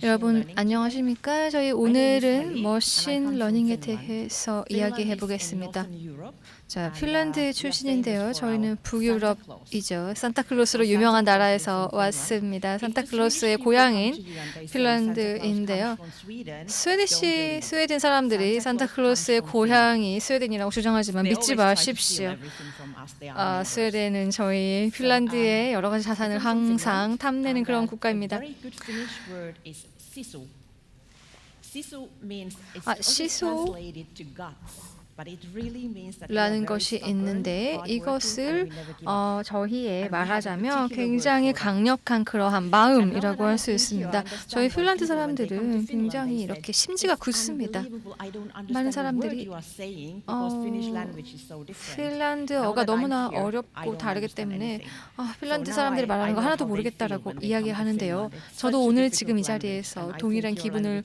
여러분 안녕하십니까? 저희 오늘은 머신 러닝에 대해서 이야기해 보겠습니다. 자, 핀란드 출신인데요. 저희는 북유럽이죠. 산타클로스로 유명한 나라에서 왔습니다. 산타클로스의 고향인 핀란드인데요. 스웨덴 사람들이 산타클로스의 고향이 스웨덴이라고 주장하지만 믿지 마십시오. 스웨덴은 저희 핀란드의 여러 가지 자산을 항상 탐내는 그런 국가입니다. 시소라는 것이 있는데 이것을 저희에 말하자면 굉장히 강력한 그러한 마음이라고 할 수 있습니다. 저희 핀란드 사람들은 굉장히 이렇게 심지가 굳습니다. 많은 사람들이 핀란드어가 너무나 어렵고 다르기 때문에 핀란드 사람들이 말하는 거 하나도 모르겠다라고 이야기하는데요. 저도 오늘 지금 이 자리에서 동일한 기분을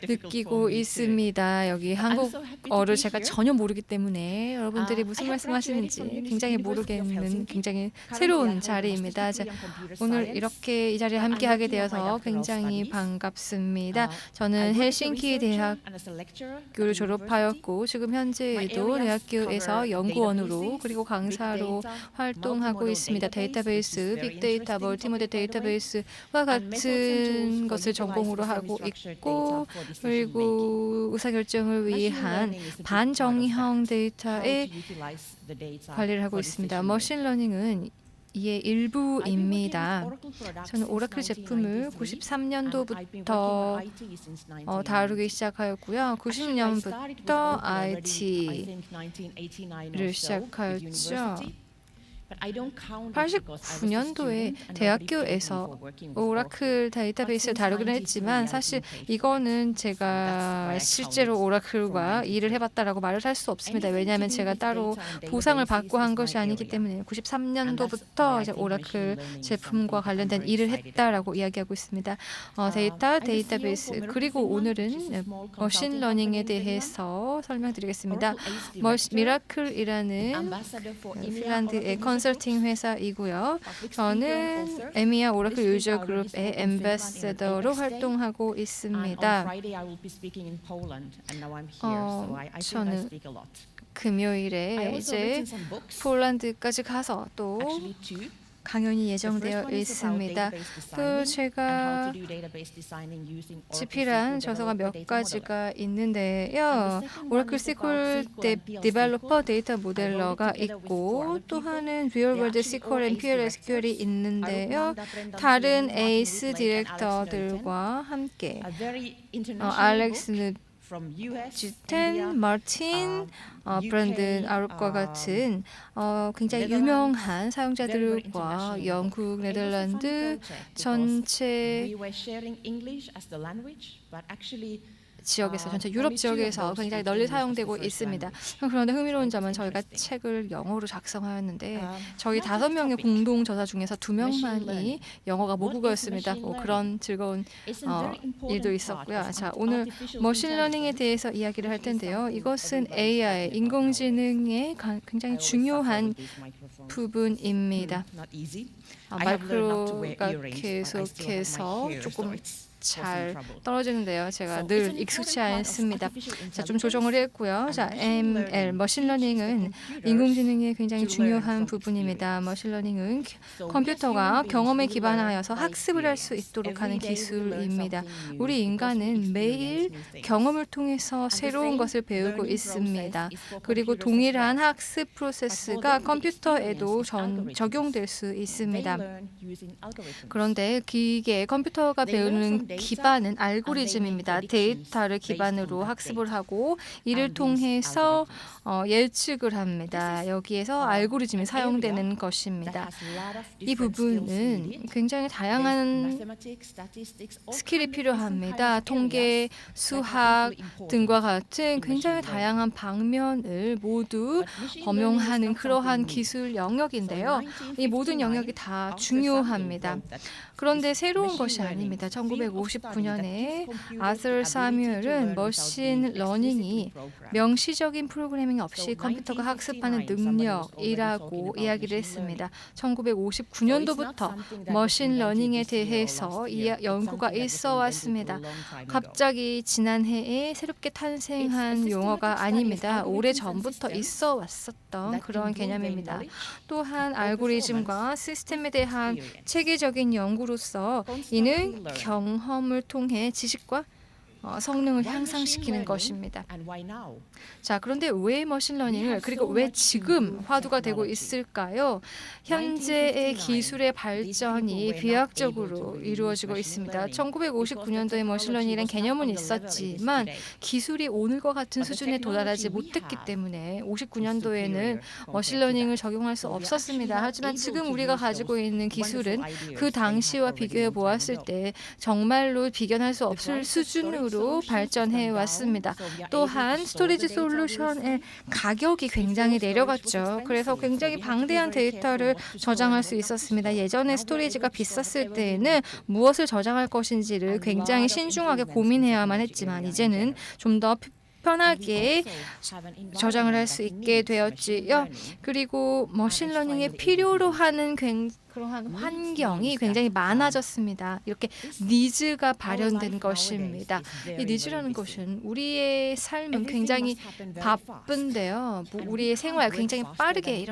느끼고 있습니다. 여기 한국어를 제가 전혀 모르기 때문에 여러분들이 무슨 말씀하시는지 굉장히 모르겠는 굉장히 새로운 자리입니다. 오늘 이렇게 이 자리에 함께하게 되어서 굉장히 반갑습니다. 저는 헬싱키 대학교를 졸업하였고 지금 현재에도 대학교에서 연구원으로 그리고 강사로 활동하고 있습니다. 데이터베이스, 빅데이터, 멀티모델 데이터베이스와 같은 것을 전공으로 하고 있고 그리고 의사결정을 위한 반정의형 데이터의 관리를 하고 있습니다. 머신러닝은 이의 일부입니다. 저는 오라클 제품을 93년도부터 다루기 시작하였고요. 90년부터 IT를 시작하였죠. 89년도에 대학교에서 오라클 데이터베이스를 다루기는 했지만 사실 이거는 제가 실제로 오라클과 일을 해봤다라고 말을 할 수 없습니다. 왜냐하면 제가 따로 보상을 받고 한 것이 아니기 때문에 93년도부터 이제 오라클 제품과 관련된 일을 했다라고 이야기하고 있습니다. 데이터베이스 그리고 오늘은 머신러닝에 대해서 설명드리겠습니다. 미라클이라는 핀란드의 컨설팅 회사이고요. 저는 에미아 오라클 유저 그룹의 앰베서더로 활동하고 있습니다. 저는 금요일에 이제 폴란드까지 가서 또 강연이 예정되어 있습니다. 또 제가 집필한 저서가 몇 가지가 있는데요. 오라클 SQL 디벨로퍼 데이터 모델러가 있고 또 하나는 리얼월드 SQL and PLSQL이 있는데요. 다른 에이스 디렉터들과 함께 알렉스 지텐, 마틴, 브랜든 아룹과 같은 굉장히 유명한 사용자들과 영국, 네덜란드 전체 지역에서 전체 유럽 지역에서 굉장히 널리 사용되고 있습니다. 그런데 흥미로운 점은 저희가 책을 영어로 작성하였는데 저희 5명의 공동 저자 중에서 2명만이 영어가 모국어였습니다. 그런 즐거운 일도 있었고요. 자, 오늘 머신러닝에 대해서 이야기를 할 텐데요. 이것은 AI, 인공지능의 굉장히 중요한 부분입니다. 마이크로가 계속해서 조금 잘 떨어지는데요. 제가 늘 익숙치 않습니다. 자, 좀 조정을 했고요. 자, ML, 머신러닝은 인공지능의 굉장히 중요한 부분입니다. 머신러닝은 컴퓨터가 경험에 기반하여서 학습을 할 수 있도록 하는 기술입니다. 우리 인간은 매일 경험을 통해서 새로운 것을 배우고 있습니다. 그리고 동일한 학습 프로세스가 컴퓨터에도 적용될 수 있습니다. 그런데 컴퓨터가 배우는 기반은 알고리즘입니다. 데이터를 기반으로 학습을 하고 이를 통해서 예측을 합니다. 여기에서 알고리즘이 사용되는 것입니다. 이 부분은 굉장히 다양한 스킬이 필요합니다. 통계, 수학 등과 같은 굉장히 다양한 방면을 모두 범용하는 그러한 기술 영역인데요. 이 모든 영역이 다 중요합니다. 그런데 새로운 것이 아닙니다. 1959년에 아서 사뮤엘은 머신 러닝이 명시적인 프로그래밍 없이 컴퓨터가 학습하는 능력이라고 이야기를 했습니다. 1959년도부터 머신 러닝에 대해서 연구가 있어 왔습니다. 갑자기 지난해에 새롭게 탄생한 용어가 아닙니다. 오래전부터 있어 왔었던 그런 개념입니다. 또한 알고리즘과 시스템에 대한 체계적인 연구로서 이는 경험을 통해 지식과 성능을 향상시키는 것입니다. 자, 그런데 왜 머신러닝을 그리고 왜 지금 화두가 되고 있을까요? 현재의 기술의 발전이 비약적으로 이루어지고 있습니다. 1959년도에 머신러닝이라는 개념은 있었지만 기술이 오늘과 같은 수준에 도달하지 못했기 때문에 59년도에는 머신러닝을 적용할 수 없었습니다. 하지만 지금 우리가 가지고 있는 기술은 그 당시와 비교해 보았을 때 정말로 비견할 수 없을 수준으로 발전해 왔습니다. 또한 스토리지 솔루션의 가격이 굉장히 내려갔죠. 그래서 굉장히 방대한 데이터를 저장할 수 있었습니다. 예전에 스토리지가 비쌌을 때에는 무엇을 저장할 것인지를 굉장히 신중하게 고민해야만 했지만 이제는 좀 더 편하게 저장을 할 수 있게 되었지요. 그리고 머신러닝에 필요로 하는 그러한 환경이 굉장히 많아졌습니다. 이렇게 니즈가 발현된 것입니다. 이 니즈라는 것은 우리의 삶은 굉장히 바쁜데요. 우리의 생활 굉장히 빠르게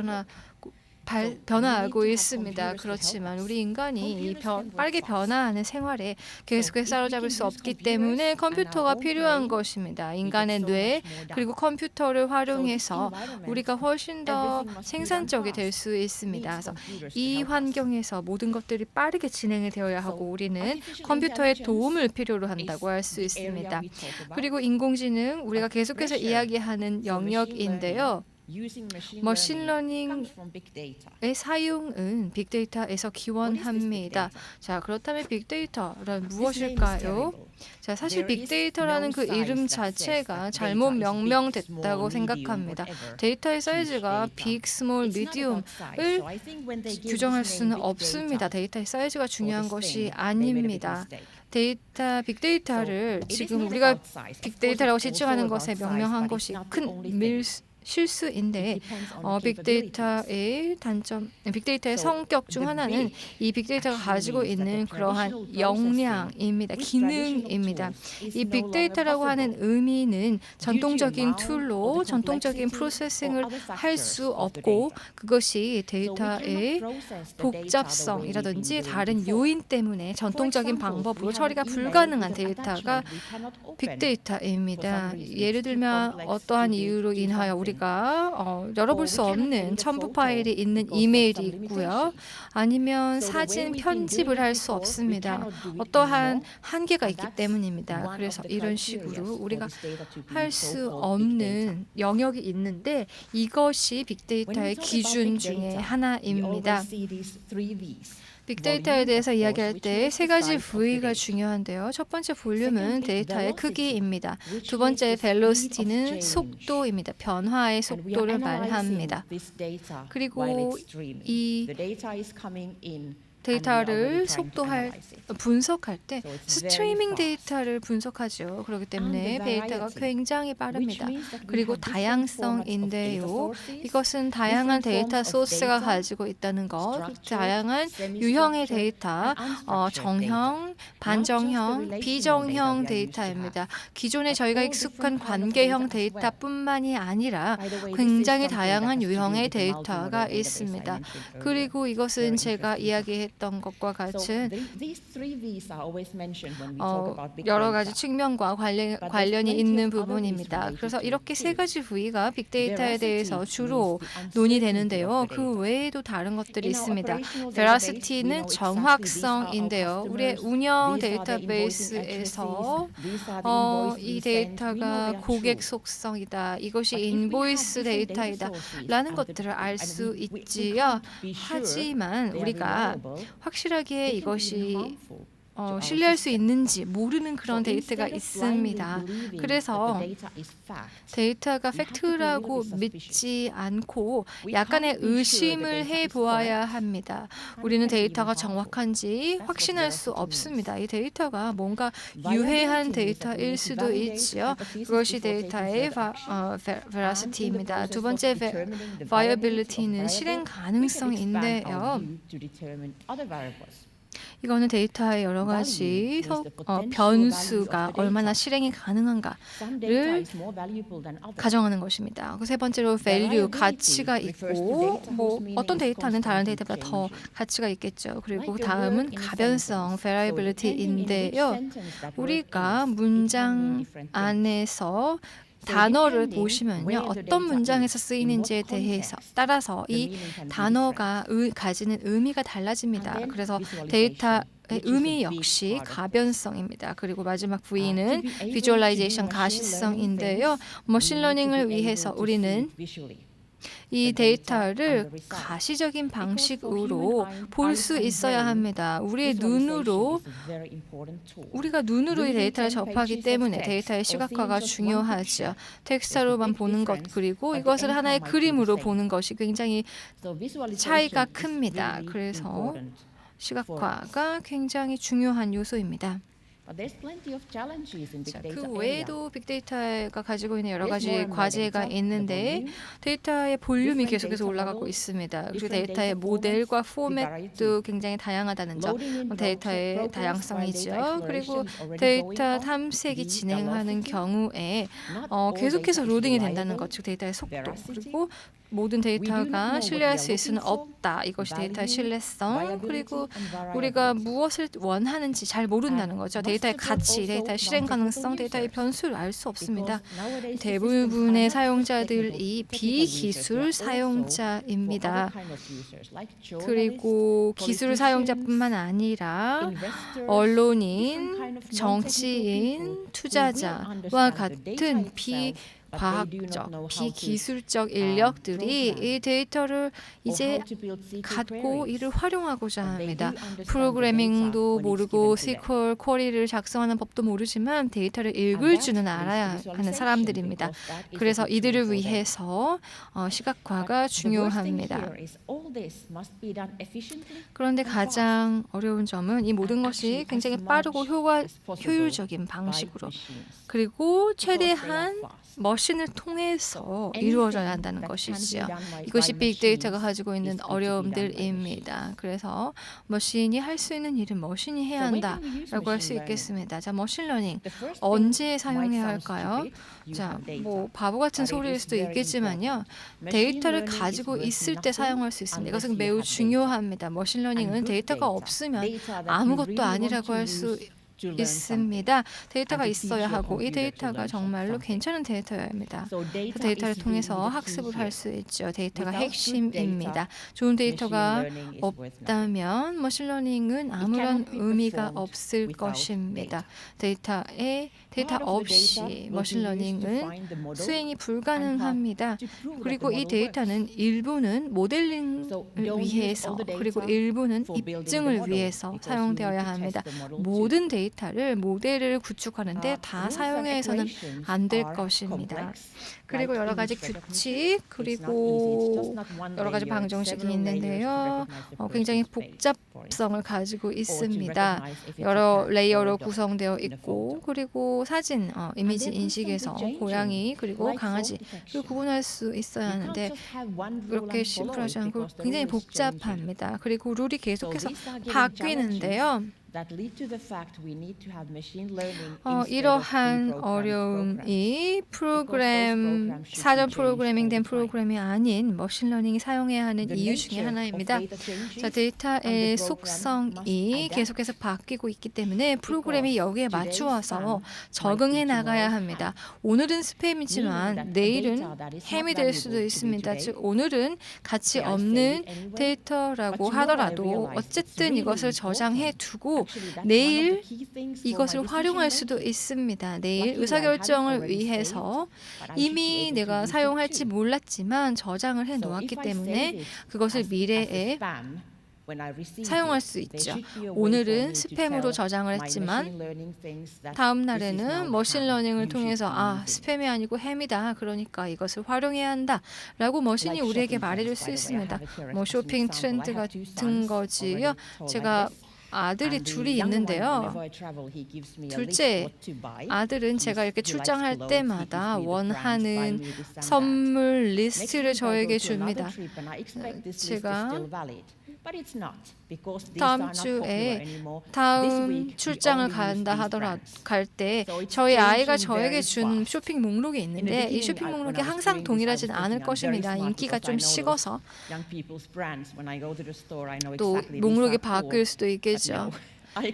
변화하고 있습니다. 그렇지만 우리 인간이 이 빠르게 변화하는 생활에 계속해서 사로잡을 수 없기 때문에 컴퓨터가 필요한 것입니다. 인간의 뇌 그리고 컴퓨터를 활용해서 우리가 훨씬 더 생산적이 될 수 있습니다. 그래서 이 환경에서 모든 것들이 빠르게 진행이 되어야 하고 우리는 컴퓨터의 도움을 필요로 한다고 할 수 있습니다. 그리고 인공지능 우리가 계속해서 이야기하는 영역인데요. 머신러닝의 사용은 빅데이터에서 기원합니다. 자, 그렇다면 빅데이터란 무엇일까요? 자, 사실 빅데이터라는 그 이름 자체가 잘못 명명됐다고 생각합니다. 데이터의 사이즈가 빅, 스몰, 미디움을 규정할 수는 없습니다. 데이터의 사이즈가 중요한 것이 아닙니다. 빅데이터를 지금 우리가 빅데이터라고 지칭하는 것에 명명한 것이 큰 실수인데 빅데이터의 성격 중 하나는 이 빅데이터가 가지고 있는 그러한 역량입니다. 기능입니다. 이 빅데이터라고 하는 의미는 전통적인 툴로 전통적인 프로세싱을 할 수 없고 그것이 데이터의 복잡성이라든지 다른 요인 때문에 전통적인 방법으로 처리가 불가능한 데이터가 빅데이터입니다. 예를 들면 어떠한 이유로 인하여 우리가 열어볼 수 없는 첨부 파일이 있는 이메일이 있고요. 아니면 사진 편집을 할 수 없습니다. 어떠한 한계가 있기 때문입니다. 그래서 이런 식으로 우리가 할 수 없는 영역이 있는데 이것이 빅데이터의 기준 중에 하나입니다. 빅데이터에 대해서 이야기할 때 세 가지 V가 중요한데요. 첫 번째 볼륨은 데이터의 크기입니다. 두 번째 velocity는 속도입니다. 변화의 속도를 말합니다. 그리고 이 데이터를 분석할 때 스트리밍 데이터를 분석하죠. 그렇기 때문에 데이터가 굉장히 빠릅니다. 그리고 다양성인데요. 이것은 다양한 데이터 소스가 가지고 있다는 것, 다양한 유형의 데이터, 정형, 반정형, 비정형 데이터입니다. 기존에 저희가 익숙한 관계형 데이터뿐만이 아니라 굉장히 다양한 유형의 데이터가 있습니다. 그리고 이것은 제가 이야기했던 것과 같은 여러 가지 측면과 관련이 있는 부분입니다. 그래서 이렇게 세 가지 V가 빅데이터에 대해서 주로 논의되는데요. 그 외에도 다른 것들이 있습니다. Veracity는 정확성인데요. 우리의 운영 데이터베이스에서 이 데이터가 고객 속성이다. 이것이 인보이스 데이터이다. 라는 것들을 알 수 있지요. 하지만 우리가 확실하게 이것이 신뢰할 수 있는지 모르는 그런 데이터가 있습니다. 그래서 데이터가 팩트라고 믿지 않고 약간의 의심을 해보아야 합니다. 우리는 데이터가 정확한지 확신할 수 없습니다. 이 데이터가 뭔가 유해한 데이터일 수도 있지요. 그것이 데이터의 veracity입니다. 두 번째 viability는 실행 가능성인데요. 이거는 데이터의 여러 가지 변수가 얼마나 실행이 가능한가를 가정하는 것입니다. 세 번째로 value, 가치가 있고 뭐 어떤 데이터는 다른 데이터보다 더 가치가 있겠죠. 그리고 다음은 가변성, variability인데요. 우리가 문장 안에서 단어를 보시면요. 어떤 문장에서 쓰이는지에 대해서 따라서 이 단어가 가지는 의미가 달라집니다. 그래서 데이터의 의미 역시 가변성입니다. 그리고 마지막 V는 Visualization, 가시성인데요. 머신러닝을 위해서 우리는 이 데이터를 가시적인 방식으로 볼 수 있어야 합니다. 우리가 눈으로 이 데이터를 접하기 때문에 데이터의 시각화가 중요하죠. 텍스트로만 보는 것 그리고 이것을 하나의 그림으로 보는 것이 굉장히 차이가 큽니다. 그래서 시각화가 굉장히 중요한 요소입니다. 자, 그 외에도 빅데이터가 가지고 있는 여러 가지 과제가 있는데 데이터의 볼륨이 계속해서 올라가고 있습니다. 그리고 데이터의 모델과 포맷도 굉장히 다양하다는 점, 데이터의 다양성이죠. 그리고 데이터 탐색이 진행하는 경우에 계속해서 로딩이 된다는 것, 즉 데이터의 속도, 그리고 모든 데이터가 신뢰할 수 있을 수는 없다. 이것이 데이터의 신뢰성, 그리고 우리가 무엇을 원하는지 잘 모른다는 거죠. 데이터의 가치, 데이터의 실행 가능성, 데이터의 변수를 알 수 없습니다. 대부분의 사용자들이 비기술 사용자입니다. 그리고 기술 사용자뿐만 아니라 언론인, 정치인, 투자자와 같은 과학적, 비기술적 인력들이 이 데이터를 이제 갖고 이를 활용하고자 합니다. 프로그래밍도 모르고 SQL 쿼리를 작성하는 법도 모르지만 데이터를 읽을 줄은 알아야 하는 사람들입니다. 그래서 이들을 위해서 시각화가 중요합니다. 그런데 가장 어려운 점은 이 모든 것이 굉장히 빠르고 효율적인 방식으로 그리고 최대한 머신을 통해서 이루어져야 한다는 것이죠. 이것이 빅데이터가 가지고 있는 어려움들입니다. 그래서 머신이 할 수 있는 일은 머신이 해야 한다라고 할 수 있겠습니다. 자, 머신러닝 언제 사용해야 할까요? 자, 뭐 바보 같은 소리일 수도 있겠지만요. 데이터를 가지고 있을 때 사용할 수 있습니다. 이것은 매우 중요합니다. 머신러닝은 데이터가 없으면 아무것도 아니라고 할 수 있습니다. 데이터가 있어야 하고 이 데이터가 정말로 괜찮은 데이터여야 합니다. 그 데이터를 통해서 학습을 할 수 있죠. 데이터가 핵심입니다. 좋은 데이터가 없다면 머신러닝은 아무런 의미가 없을 것입니다. 데이터 없이 머신러닝은 수행이 불가능합니다. 모델링을 이 데이터는 일부는 모델링을 위해서 그리고 일부는 입증을 위해서 사용되어야 합니다. 모든 데이터를 모델을 구축하는데 다 사용해서는 안 될 것입니다. 그리고 여러 가지 규칙 그리고 여러 가지 방정식이 있는데요. 굉장히 복잡성을 가지고 있습니다. 여러 레이어로 구성되어 있고 그리고 사진, 이미지 인식에서 고양이 그리고 강아지를 구분할 수 있어야 하는데 그렇게 심플하지 않고 굉장히 복잡합니다. 그리고 룰이 계속해서 바뀌는데요. 이러한 어려움이 사전 프로그래밍된 프로그램이 아닌 머신러닝이 사용해야 하는 이유 중에 하나입니다. 자, 데이터의 속성이 계속해서 바뀌고 있기 때문에 프로그램이 여기에 맞추어서 적응해 나가야 합니다. 오늘은 스팸이지만 내일은 햄이 될 수도 있습니다. 즉 오늘은 가치 없는 데이터라고 하더라도 어쨌든 이것을 저장해 두고 내일 이것을 활용할 수도 있습니다. 내일 의사결정을 위해서 이미 내가 사용할지 몰랐지만 저장을 해 놓았기 때문에 그것을 미래에 사용할 수 있죠. 오늘은 스팸으로 저장을 했지만 다음 날에는 머신러닝을 통해서 스팸이 아니고 햄이다. 그러니까 이것을 활용해야 한다. 라고 머신이 우리에게 말해줄 수 있습니다. 뭐 쇼핑 트렌드 같은 거지요. 제가 아들이 둘이 있는데요. 둘째 아들은 제가 이렇게 출장할 때마다 원하는 선물 리스트를 저에게 줍니다. 제가 다음 출장을 갈 때 저희 아이가 저에게 준 쇼핑 목록이 있는데 이 쇼핑 목록이 항상 동일하진 않을 것입니다. 인기가 좀 식어서 또 목록이 바뀔 수도 있겠죠.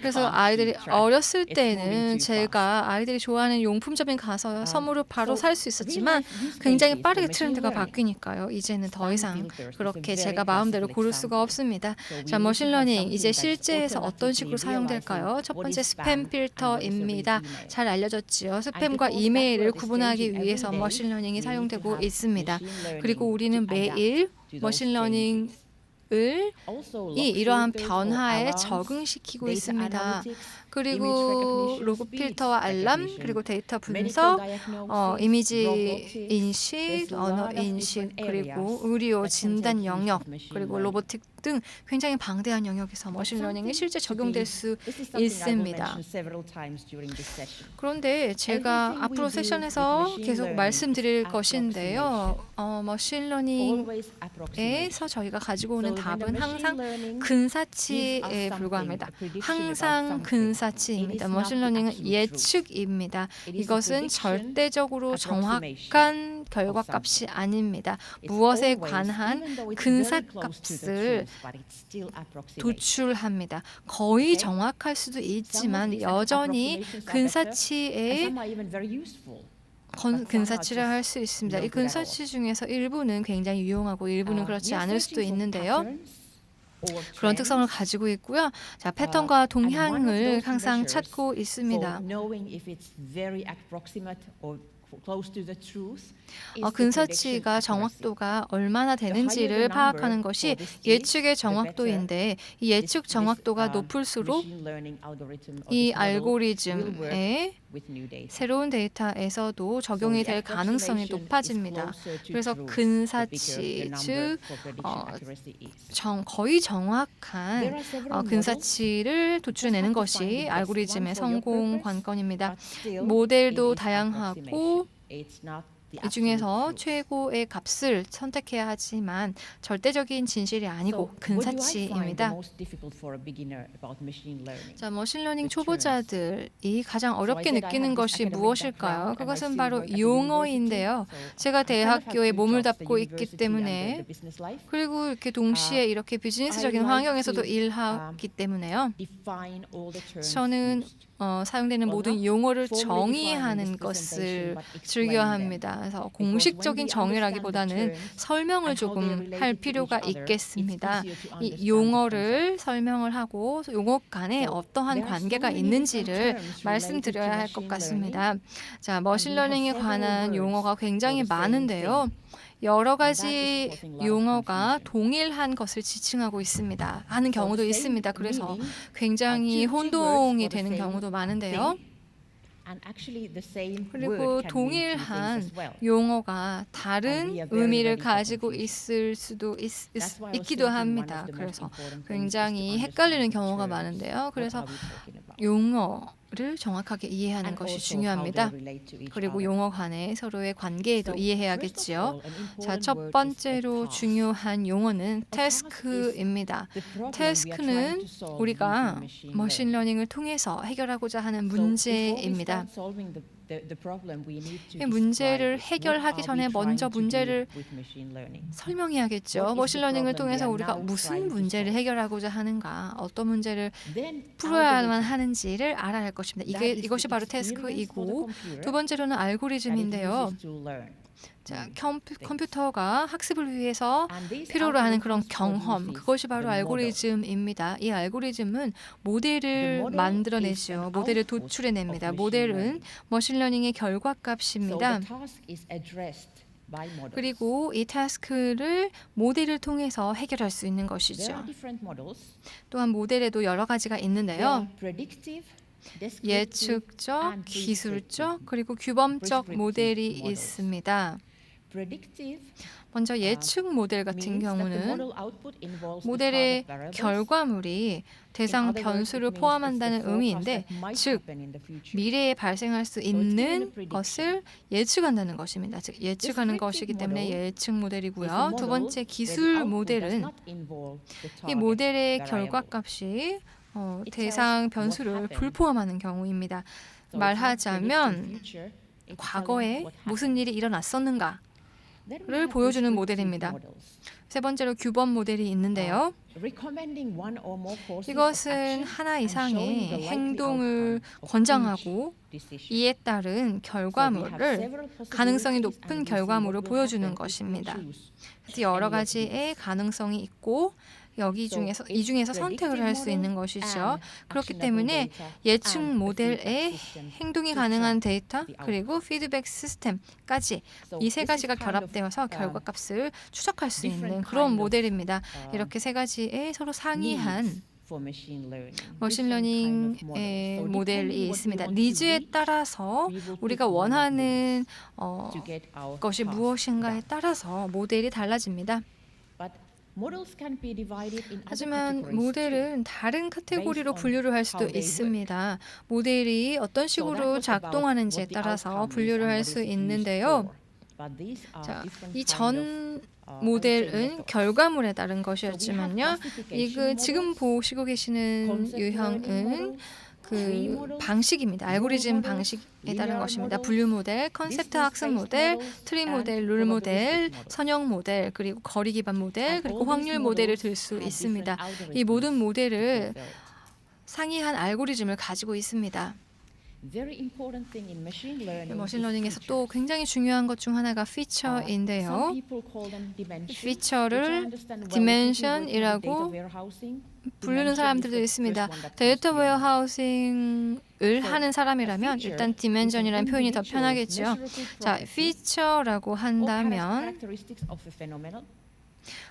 그래서 아이들이 어렸을 때는 제가 아이들이 좋아하는 용품점에 가서 선물을 바로 살 수 있었지만 굉장히 빠르게 트렌드가 바뀌니까요. 이제는 더 이상 그렇게 제가 마음대로 고를 수가 없습니다. 자, 머신러닝 이제 실제에서 어떤 식으로 사용될까요? 첫 번째 스팸 필터입니다. 잘 알려졌지요. 스팸과 이메일을 구분하기 위해서 머신러닝이 사용되고 있습니다. 그리고 우리는 매일 머신러닝 이 이러한 변화에 적응시키고 있습니다. 그리고 로그 필터와 알람, 그리고 데이터 분석, 이미지 인식, 언어 인식, 그리고 의료 진단 영역, 그리고 로보틱 등 굉장히 방대한 영역에서 머신러닝이 실제 적용될 수 있습니다. 그런데 제가 앞으로 세션에서 계속 말씀드릴 것인데요. 머신러닝에서 저희가 가지고 오는 답은 항상 근사치에 불과합니다. 항상 근사치입니다. 머신러닝은 예측입니다. 이것은 절대적으로 정확한 결과값이 아닙니다. 무엇에 관한 근사값을 도출합니다. 거의 정확할 수도 있지만 여전히 근사치에 근사치를 할 수 있습니다. 이 근사치 중에서 일부는 굉장히 유용하고 일부는 그렇지 않을 수도 있는데요. 그런 특성을 가지고 있고요. 자, 패턴과 동향을 항상 찾고 있습니다. 근사치가 정확도가 얼마나 되는지를 파악하는 것이 예측의 정확도인데 이 예측 정확도가 높을수록 이 알고리즘의 새로운 데이터에서도 적용이 될 가능성이 높아집니다. 그래서 근사치, 즉 거의 정확한 근사치를 도출해내는 것이 알고리즘의 성공 관건입니다. 모델도 다양하고 이 중에서 최고의 값을 선택해야 하지만 절대적인 진실이 아니고 근사치입니다. 자, 머신러닝 초보자들이 가장 어렵게 느끼는 것이 무엇일까요? 그것은 바로 용어인데요. 제가 대학교에 몸을 담고 있기 때문에 그리고 이렇게 동시에 이렇게 비즈니스적인 환경에서도 일하기 때문에요. 저는 사용되는 모든 용어를 정의하는 것을 즐겨합니다. 그래서 공식적인 정의라기보다는 설명을 조금 할 필요가 있겠습니다. 이 용어를 설명을 하고 용어 간에 어떠한 관계가 있는지를 말씀드려야 할 것 같습니다. 자, 머신러닝에 관한 용어가 굉장히 많은데요. 여러 가지 용어가 동일한 것을 지칭하고 있습니다. 하는 경우도 있습니다. 그래서 굉장히 혼동이 되는 경우도 많은데요. 그리고 동일한 용어가 다른 의미를 가지고 있을 수도 있기도 합니다. 그래서 굉장히 헷갈리는 경우가 많은데요. 그래서 용어를 정확하게 이해하는 것이 중요합니다. 그리고 용어 간의 서로의 관계에도 이해해야겠지요. 자, 첫 번째로 중요한 용어는 태스크입니다. 태스크는 우리가 머신러닝을 통해서 해결하고자 하는 문제입니다. 이 문제를 해결하기 전에 먼저 문제를 설명해야겠죠. 머신러닝을 통해서 우리가 무슨 문제를 해결하고자 하는가, 어떤 문제를 풀어야만 하는지를 알아야 할 것입니다. 이것이 바로 태스크이고, 두 번째로는 알고리즘인데요. 자, 컴퓨터가 학습을 위해서 필요로 하는 그런 경험, 그것이 바로 알고리즘입니다. 이 알고리즘은 모델을 만들어내죠. 모델을 도출해냅니다. 모델은 머신러닝의 결과값입니다. 그리고 이 태스크를 모델을 통해서 해결할 수 있는 것이죠. 또한 모델에도 여러 가지가 있는데요. 예측적, 기술적, 그리고 규범적 모델이 있습니다. 먼저 예측 모델 같은 경우는 모델의 결과물이 대상 변수를 포함한다는 의미인데, 즉 미래에 발생할 수 있는 것을 예측한다는 것입니다. 즉 예측하는 것이기 때문에 예측 모델이고요. 두 번째 기술 모델은 이 모델의 결과값이 대상 변수를 불포함하는 경우입니다. 말하자면 과거에 무슨 일이 일어났었는가를 보여주는 모델입니다. 세 번째로 규범 모델이 있는데요. 이것은 하나 이상의 행동을 권장하고 이에 따른 결과물을 가능성이 높은 결과물을 보여주는 것입니다. 그래서 여러 가지의 가능성이 있고 이 중에서 선택을 할 수 있는 것이죠. 그렇기 때문에 예측 모델의 행동이 가능한 데이터 그리고 피드백 시스템까지 이 세 가지가 결합되어서 결과값을 추적할 수 있는 그런 모델입니다. 이렇게 세 가지의 서로 상이한 머신러닝의 모델이 있습니다. 니즈에 따라서 우리가 원하는 것이 무엇인가에 따라서 모델이 달라집니다. 하지만 모델은 다른 카테고리로 분류를 할 수도 있습니다. 모델이 어떤 식으로 작동하는지에 따라서 분류를 할 수 있는데요. 이 전 모델은 결과물에 따른 것이었지만요. 지금 보시고 계시는 유형은 그 방식입니다. 알고리즘 방식에 따른 것입니다. 분류 모델, 컨셉트 학습 모델, 트리 모델, 룰 모델, 선형 모델, 그리고 거리 기반 모델, 그리고 확률 모델을 들 수 있습니다. 이 모든 모델을 상이한 알고리즘을 가지고 있습니다. 머신러닝에서 또 굉장히 중요한 것 중 하나가 피처인데요. 피처를 디멘션이라고 부르는 사람들도 있습니다. 데이터 웨어하우싱을 하는 사람이라면 일단 디멘션이라는 표현이 더 편하겠죠. 자, 피처라고 한다면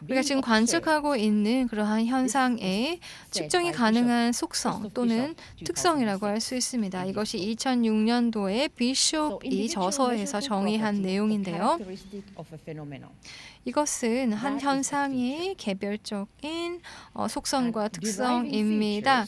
우리가 지금 관측하고 있는 그러한 현상의 측정이 가능한 속성 또는 특성이라고 할 수 있습니다. 이것이 2006년도에 비숍이 저서에서 정의한 내용인데요. 이것은 한 현상의 개별적인 속성과 특성입니다.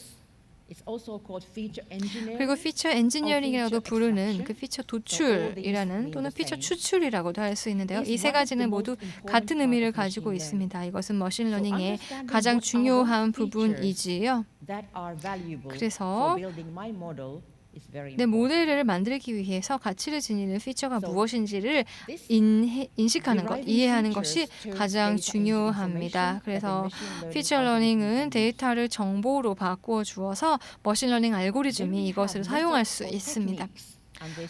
그리고 피처 엔지니어링이라고도 부르는 그 피처 도출이라는 또는 피처 추출이라고도 할 수 있는데요. 이 세 가지는 모두 같은 의미를 가지고 있습니다. 이것은 머신러닝의 가장 중요한 부분이지요. 그래서 내 모델을 만들기 위해서 가치를 지니는 피처가 무엇인지를 인식하는 것, 이해하는 것이 가장 중요합니다. 그래서 피처 러닝은 데이터를 정보로 바꾸어 주어서 머신러닝 알고리즘이 이것을 사용할 수 있습니다.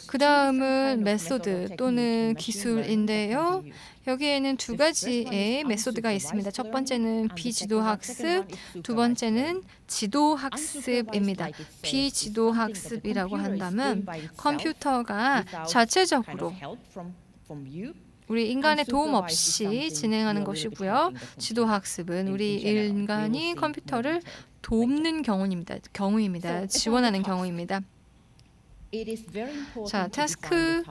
그 다음은 메소드 또는 기술인데요. 여기에는 두 가지의 메소드가 있습니다. 첫 번째는 비지도학습, 두 번째는 지도학습입니다. 비지도학습이라고 한다면 컴퓨터가 자체적으로 우리 인간의 도움 없이 진행하는 것이고요. 지도학습은 우리 인간이 컴퓨터를 돕는 경우입니다. 지원하는 경우입니다. 자, 태스크에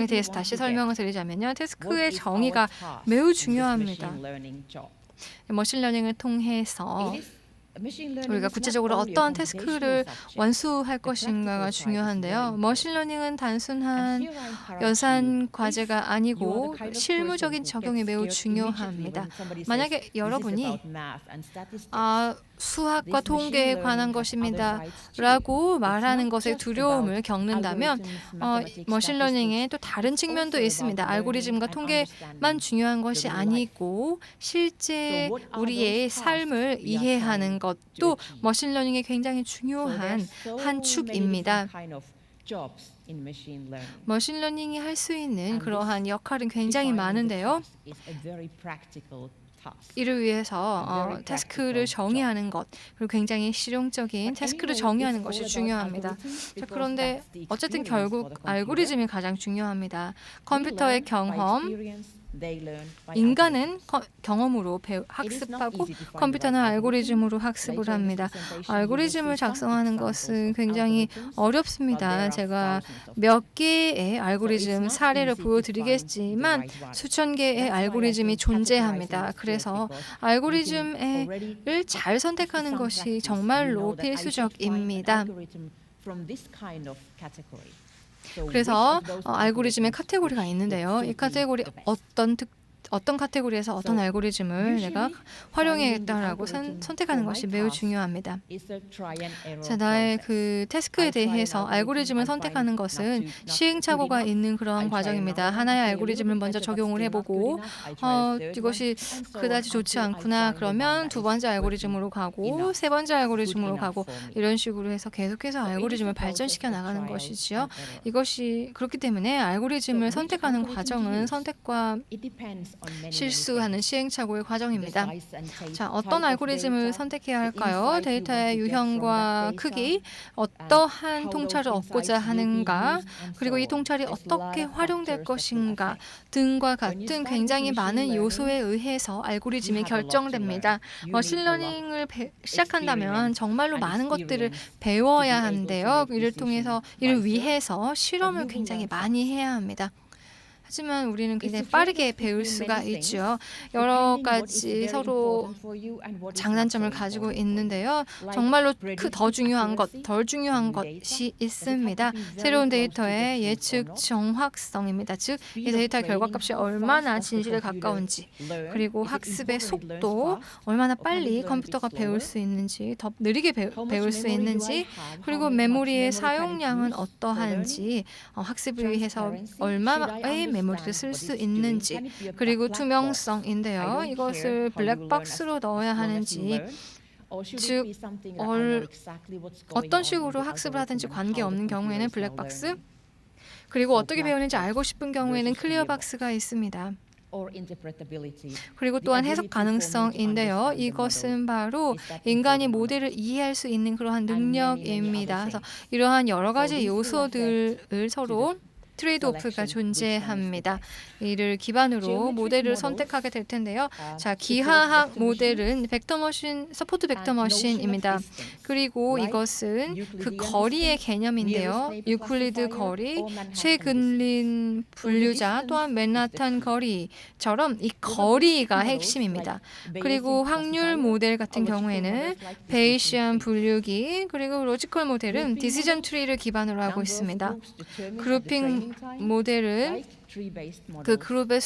대해서 다시 설명을 드리자면요. 태스크의 정의가 매우 중요합니다. 머신러닝을 통해서 우리가 구체적으로 어떤 태스크를 완수할 것인가가 중요한데요. 머신러닝은 단순한 연산 과제가 아니고 실무적인 적용이 매우 중요합니다. 만약에 여러분이 수학과 통계에 관한 것입니다 라고 말하는 것에 두려움을 겪는다면 머신러닝의 또 다른 측면도 있습니다. 알고리즘과 통계만 중요한 것이 아니고 실제 우리의 삶을 이해하는 것도 머신러닝의 굉장히 중요한 한 축입니다. 머신러닝이 할 수 있는 그러한 역할은 굉장히 많은데요. 이를 위해서 태스크를 정의하는 것, 그리고 굉장히 실용적인 태스크를 정의하는 것이 중요합니다. 자, 그런데 어쨌든 결국 알고리즘이 가장 중요합니다. 컴퓨터의 경험, 인간은 경험으로 학습하고 컴퓨터는 알고리즘으로 학습을 합니다. 알고리즘을 작성하는 것은 굉장히 어렵습니다. 제가 몇 개의 알고리즘 사례를 보여드리겠지만 수천 개의 알고리즘이 존재합니다. 그래서 알고리즘을 잘 선택하는 것이 정말로 필수적입니다. 그래서 알고리즘의 카테고리가 있는데요. 이 카테고리 어떤 카테고리에서 어떤 알고리즘을 내가 활용해야겠다라고 선택하는 것이 매우 중요합니다. 자, 나의 그 태스크에 대해서 알고리즘을 선택하는 것은 시행착오가 있는 그런 과정입니다. 하나의 알고리즘을 먼저 적용을 해보고 이것이 그다지 좋지 않구나 그러면 두 번째 알고리즘으로 가고 세 번째 알고리즘으로 가고 이런 식으로 해서 계속해서 알고리즘을 발전시켜 나가는 것이지요. 이것이 그렇기 때문에 알고리즘을 선택하는 과정은 선택과 실수하는 시행착오의 과정입니다. 자, 어떤 알고리즘을 선택해야 할까요? 데이터의 유형과 크기, 어떠한 통찰을 얻고자 하는가, 그리고 이 통찰이 어떻게 활용될 것인가 등과 같은 굉장히 많은 요소에 의해서 알고리즘이 결정됩니다. 머신러닝을 시작한다면 정말로 많은 것들을 배워야 하는데요. 이를 위해서 실험을 굉장히 많이 해야 합니다. 하지만 우리는 굉장히 빠르게 배울 수가 있죠. 여러 가지 서로 장단점을 가지고 있는데요. 정말로 더 중요한 것, 덜 중요한 것이 있습니다. 새로운 데이터의 예측 정확성입니다. 즉, 이 데이터 결과값이 얼마나 진실에 가까운지, 그리고 학습의 속도, 얼마나 빨리 컴퓨터가 배울 수 있는지, 더 느리게 배울 수 있는지, 그리고 메모리의 사용량은 어떠한지, 학습을 위해서 얼마의 메모리를 쓸 수 있는지, 그리고 투명성인데요. 이것을 블랙박스로 넣어야 하는지, 즉 어떤 식으로 학습을 하든지 관계없는 경우에는 블랙박스, 그리고 어떻게 배우는지 알고 싶은 경우에는 클리어박스가 있습니다. 그리고 또한 해석 가능성인데요. 이것은 바로 인간이 모델을 이해할 수 있는 그러한 능력입니다. 그래서 이러한 여러 가지 요소들을 서로 트레이드오프가 존재합니다. 이를 기반으로 모델을 선택하게 될 텐데요. 자, 기하학 모델은 서포트 벡터 머신입니다. 그리고 이것은 그 거리의 개념인데요. 유클리드 거리, 최근린 분류자, 또한 맨하탄 거리처럼 이 거리가 핵심입니다. 그리고 확률 모델 같은 경우에는 베이시안 분류기, 그리고 로지컬 모델은 디시전 트리를 기반으로 하고 있습니다. 그룹핑 모델은 그 그룹의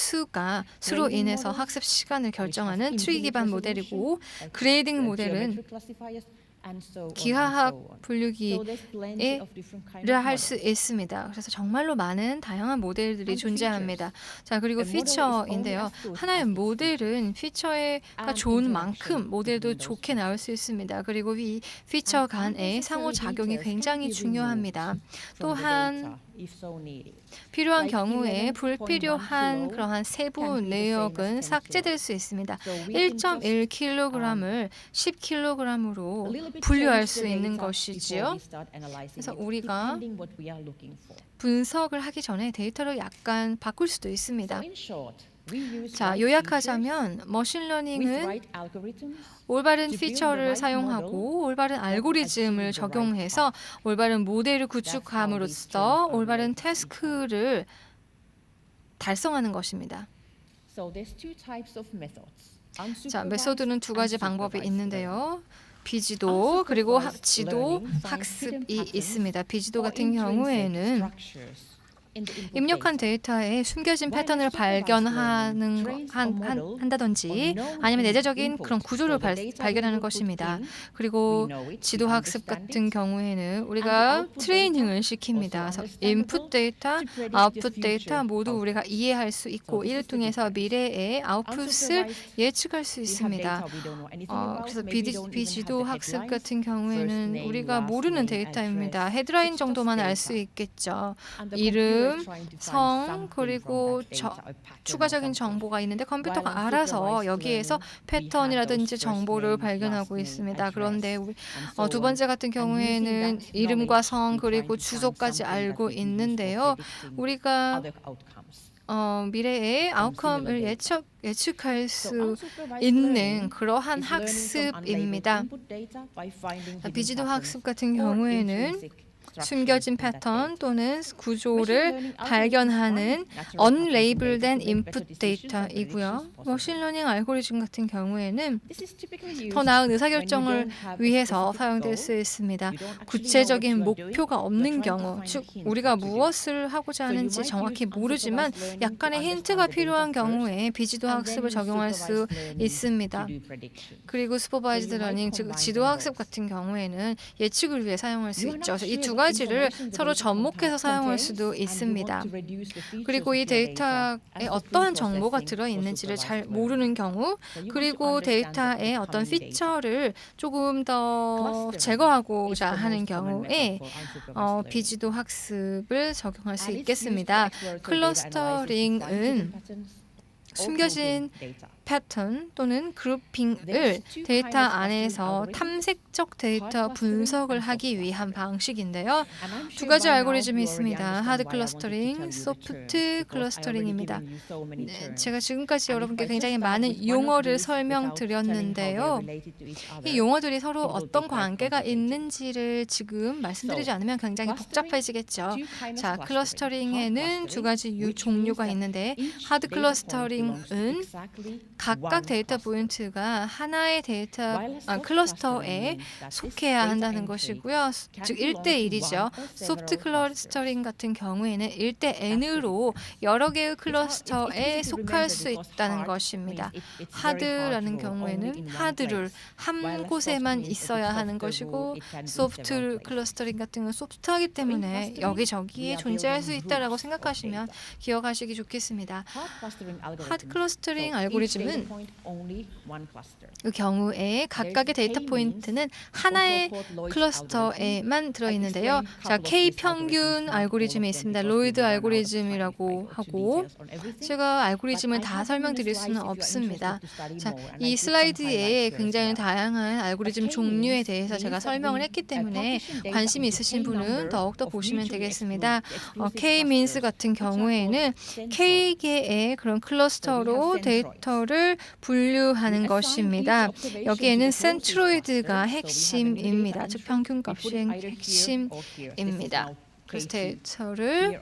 수로 인해서 학습 시간을 결정하는 트리 기반 모델이고, 그레이딩 모델은 기하학 분류기를 할 수 있습니다. 그래서 정말로 많은 다양한 모델들이 존재합니다. 자, 그리고 피처인데요. 하나의 모델은 피처가 좋은 만큼 모델도 좋게 나올 수 있습니다. 그리고 이 피처 간의 상호작용이 굉장히 중요합니다. 또한 필요한 경우에 불필요한 그러한 세부 내역은 삭제될 수 있습니다. 1.1kg을 10kg으로 분류할 수 있는 것이지요. 그래서 우리가 분석을 하기 전에 데이터를 약간 바꿀 수도 있습니다. 자, 요약하자면 머신러닝은 올바른 피처를 사용하고 올바른 알고리즘을 적용해서 올바른 모델을 구축함으로써 올바른 태스크를 달성하는 것입니다. 자, 메소드는 두 가지 방법이 있는데요. 비지도 그리고 지도 학습이 있습니다. 비지도 같은 경우에는 입력한 데이터에 숨겨진 패턴을 한다든지 아니면 내재적인 그런 구조를 발견하는 것입니다. 그리고 지도 학습 같은 경우에는 우리가 트레이닝을 시킵니다. 그래서 인풋 데이터, 아웃풋 데이터 모두 우리가 이해할 수 있고 이를 통해서 미래의 아웃풋을 예측할 수 있습니다. 그래서 비지도 학습 같은 경우에는 우리가 모르는 데이터입니다. 헤드라인 정도만 알 수 있겠죠. 이름, 이름, 성, 그리고 추가적인 정보가 있는데 컴퓨터가 알아서 여기에서 패턴이라든지 정보를 발견하고 있습니다. 그런데 두 번째 같은 경우에는 이름과 성 그리고 주소까지 알고 있는데요. 우리가 미래의 아웃컴을 예측할 수 있는 그러한 학습입니다. 비지도 학습 같은 경우에는 숨겨진 패턴 또는 구조를 발견하는 unlabeled input data이고요. 머신러닝 알고리즘 같은 경우에는 더 나은 의사결정을 위해서 사용될 수 있습니다. 구체적인 목표가 없는 경우, 즉 우리가 무엇을 하고자 하는지 정확히 모르지만 약간의 힌트가 필요한 경우에 비지도 학습을 적용할 수 있습니다. 그리고 슈퍼바이즈드 러닝, 즉 지도 학습 같은 경우에는 예측을 위해 사용할 수 있죠. 이 두 가지를 서로 접목해서 사용할 수도 있습니다. 그리고 이 데이터에 어떠한 정보가 들어있는지를 잘 모르는 경우, 그리고 데이터의 어떤 피처를 조금 더 제거하고자 하는 경우에 비지도 학습을 적용할 수 있겠습니다. 클러스터링은 숨겨진 패턴 또는 그룹핑을 데이터 안에서 탐색적 데이터 분석을 하기 위한 방식인데요. 두 가지 알고리즘이 있습니다. 하드 클러스터링, 소프트 클러스터링입니다. 제가 지금까지 여러분께 굉장히 많은 용어를 설명드렸는데요. 이 용어들이 서로 어떤 관계가 있는지를 지금 말씀드리지 않으면 굉장히 복잡해지겠죠. 자, 클러스터링에는 두 가지 종류가 있는데 하드 클러스터링은 각각 데이터 포인트가 하나의 클러스터에 속해야 한다는 것이고요. 즉 1대1이죠. 소프트 클러스터링 같은 경우에는 1대 n으로 여러 개의 클러스터에 속할 수 있다는 것입니다. 하드라는 경우에는 하드를 한 곳에만 있어야 하는 것이고 소프트 클러스터링 같은 경우는 소프트하기 때문에 여기저기에 존재할 수 있다라고 생각하시면 기억하시기 좋겠습니다. 하드 클러스터링 알고리즘은 그 경우에 각각의 데이터 포인트는 하나의 클러스터에만 들어있는데요. 자, K 평균 알고리즘이 있습니다. 로이드 알고리즘이라고 하고 제가 알고리즘을 다 설명드릴 수는 없습니다. 자, 이 슬라이드에 굉장히 다양한 알고리즘 종류에 대해서 제가 설명을 했기 때문에 관심이 있으신 분은 더욱더 보시면 되겠습니다. K-means 같은 경우에는 K개의 그런 클러스터로 데이터를 분류하는 것입니다. 여기에는 센트로이드가 핵심입니다. 즉 평균값이 핵심입니다. 그래서 데이터를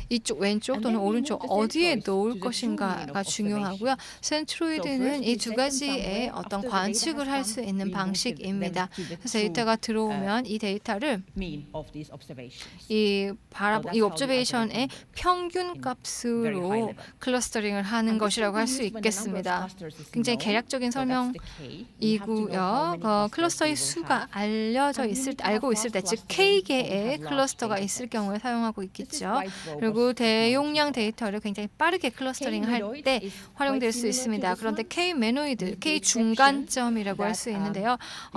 이쪽 왼쪽 또는 오른쪽 어디에 놓을 것인가가 중요하고요. 센트로이드는 이 두 가지의 어떤 관측을 할 수 있는 방식입니다. 그래서 데이터가 들어오면 이 데이터를 이 옵저베이션의 평균 값으로 클러스터링을 하는 것이라고 할 수 있겠습니다. 굉장히 계략적인 설명이고요. 클러스터의 수가 알고 있을 때, 즉 K개의 클러스터가 있을 경우에 사용하고 있겠죠. 그리고 대용량 데이터를 굉장히 빠르게 클러스터링할 때 활용될 수 있습니다. 그런데 K-매노이드, K-중간점이라고 할 수 있는데요.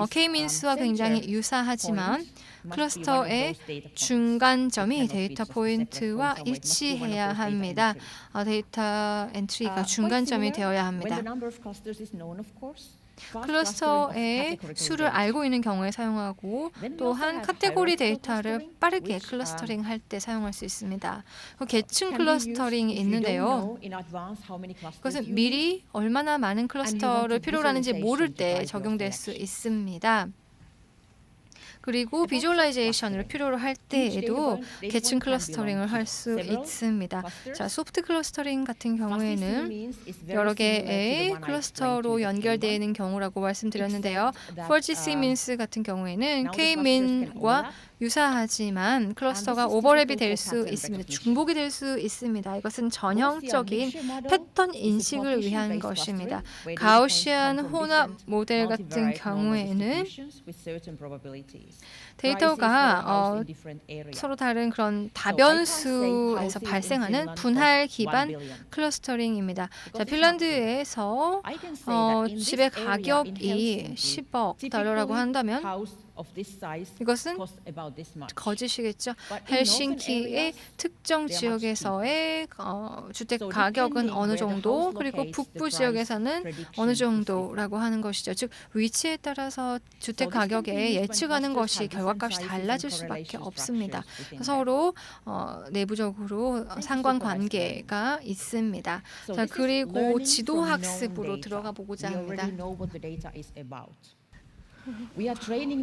K-민스와 굉장히 유사하지만 클러스터의 중간점이 데이터 포인트와 일치해야 합니다. 데이터 엔트리가 중간점이 되어야 합니다. 클러스터의 수를 알고 있는 경우에 사용하고 또한 카테고리 데이터를 빠르게 클러스터링 할 때 사용할 수 있습니다. 계층 클러스터링이 있는데요. 그것은 미리 얼마나 많은 클러스터를 필요로 하는지 모를 때 적용될 수 있습니다. 그리고 비주얼라이제이션을 필요로 할 때에도 계층 클러스터링을 할 수 있습니다. 자, 소프트 클러스터링 같은 경우에는 여러 개의 클러스터로 연결되는 경우라고 말씀드렸는데요. ForGC means 같은 경우에는 K-min과 유사하지만 클러스터가 오버랩이 될 수 있습니다. 중복이 될 수 있습니다. 이것은 전형적인 패턴 인식을 위한 것입니다. 가우시안 혼합 모델 같은 경우에는 데이터가 서로 다른 그런 다변수에서 발생하는 분할 기반 클러스터링입니다. 자, 핀란드에서 집의 가격이 $10억 달러라고 한다면 이것은 거짓이겠죠. 헬싱키의 특정 지역에서의 주택 가격은 어느 정도, 그리고 북부 지역에서는 어느 정도라고 하는 것이죠. 즉 위치에 따라서 주택 가격에 예측하는 것이 결과값이 달라질 수밖에 없습니다. 서로 내부적으로 상관관계가 있습니다. 자, 그리고 지도 학습으로 들어가 보고자 합니다.